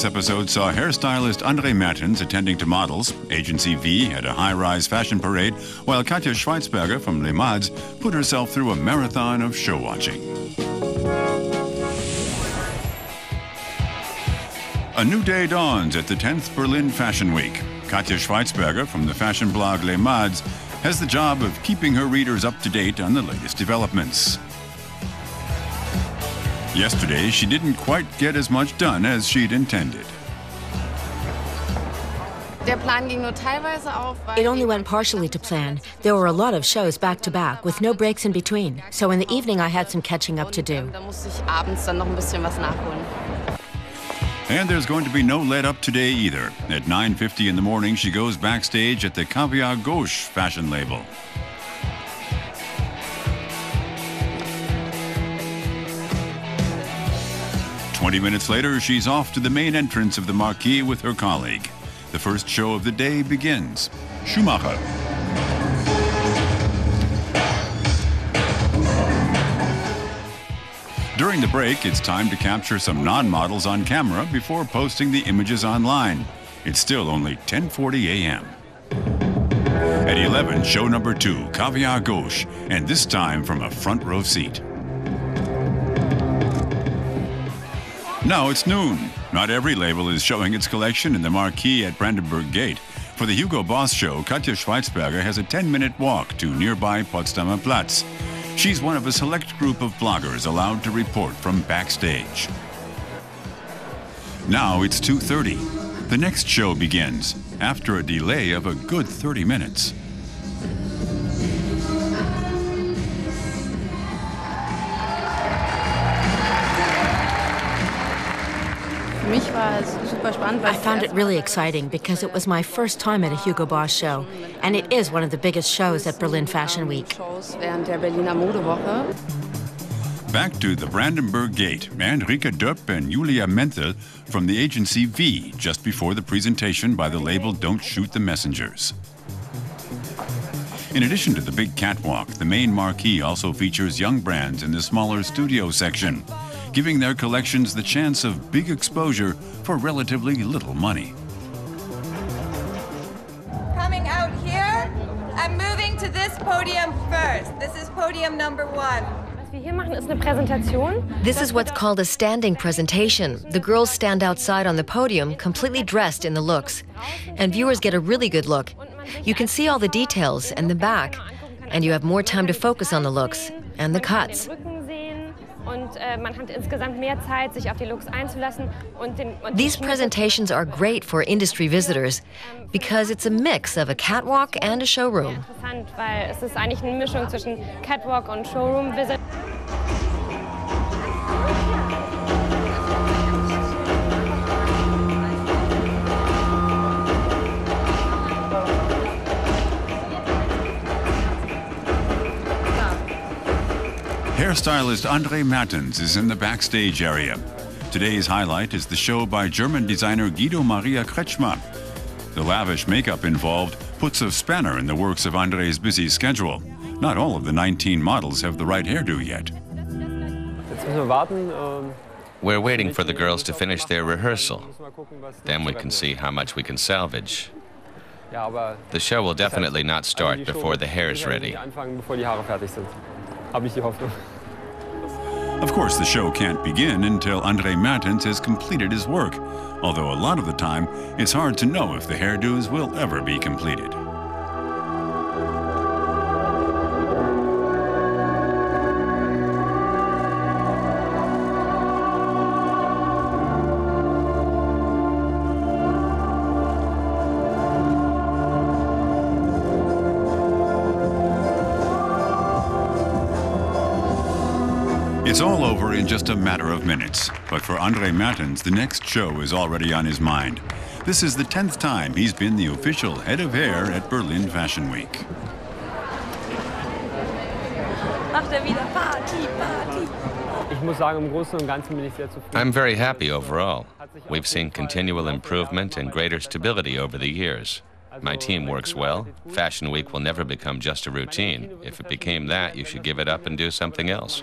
This episode saw hairstylist André Märtens attending to models, Agency V at a high-rise fashion parade, while Katja Schweitzberger from LesMads put herself through a marathon of show watching. A new day dawns at the 10th Berlin Fashion Week. Katja Schweitzberger from the fashion blog LesMads has the job of keeping her readers up to date on the latest developments. Yesterday, she didn't quite get as much done as she'd intended. It only went partially to plan. There were a lot of shows back to back with no breaks in between. So in the evening, I had some catching up to do. And there's going to be no let-up today either. At 9:50 in the morning, she goes backstage at the Katja Gauche fashion label. "20 minutes later, she's off to the main entrance of the marquee with her colleague. The first show of the day begins. Schumacher. During the break, it's time to capture some non-models on camera before posting the images online. It's still only 10:40 a.m. At 11, show number 2, Katja Gauche, and this time from a front row seat. Now it's noon. Not every label is showing its collection in the marquee at Brandenburg Gate. For the Hugo Boss show, Katja Schweitzberger has a 10-minute walk to nearby Potsdamer Platz. She's one of a select group of bloggers allowed to report from backstage. Now it's 2:30. The next show begins, after a delay of a good 30 minutes. I found it really exciting because it was my first time at a Hugo Boss show, and it is one of the biggest shows at Berlin Fashion Week. Back to the Brandenburg Gate, and Rike Döpp and Menthel from the Agency V just before the presentation by the label Don't Shoot the Messengers. In addition to the big catwalk, the main marquee also features young brands in the smaller studio section, giving their collections the chance of big exposure for relatively little money. Coming out here, I'm moving to this podium first. This is podium number 1. This is what's called a standing presentation. The girls stand outside on the podium, completely dressed in the looks. And viewers get a really good look. You can see all the details and the back, and you have more time to focus on the looks and the cuts. These presentations are great for industry visitors because it's a mix of a catwalk and a showroom. Hairstylist André Märtens is in the backstage area. Today's highlight is the show by German designer Guido Maria Kretschmer. The lavish makeup involved puts a spanner in the works of André's busy schedule. Not all of the 19 models have the right hairdo yet. We're waiting for the girls to finish their rehearsal. Then we can see how much we can salvage. The show will definitely not start before the hair's ready. Of course, the show can't begin until André Märtens has completed his work, although a lot of the time, it's hard to know if the hairdos will ever be completed. It's all over in just a matter of minutes. But for André Märtens, the next show is already on his mind. This is the 10th time he's been the official head of hair at Berlin Fashion Week. I'm very happy overall. We've seen continual improvement and greater stability over the years. My team works well. Fashion Week will never become just a routine. If it became that, you should give it up and do something else.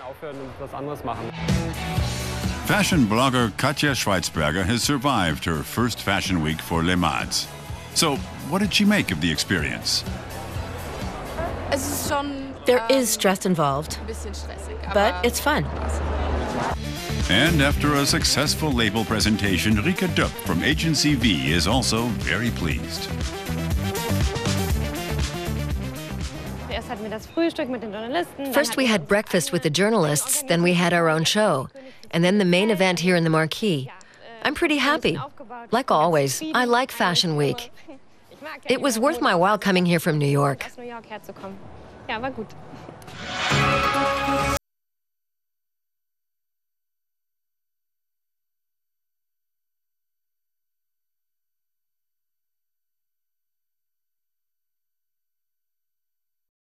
Fashion blogger Katja Schweitzberger has survived her first fashion week for LesMads. So, what did she make of the experience? There is stress involved, but it's fun. And after a successful label presentation, Rike Döpp from Agency V is also very pleased. First we had breakfast with the journalists, then we had our own show, and then the main event here in the marquee. I'm pretty happy. Like always, I like Fashion Week. It was worth my while coming here from New York.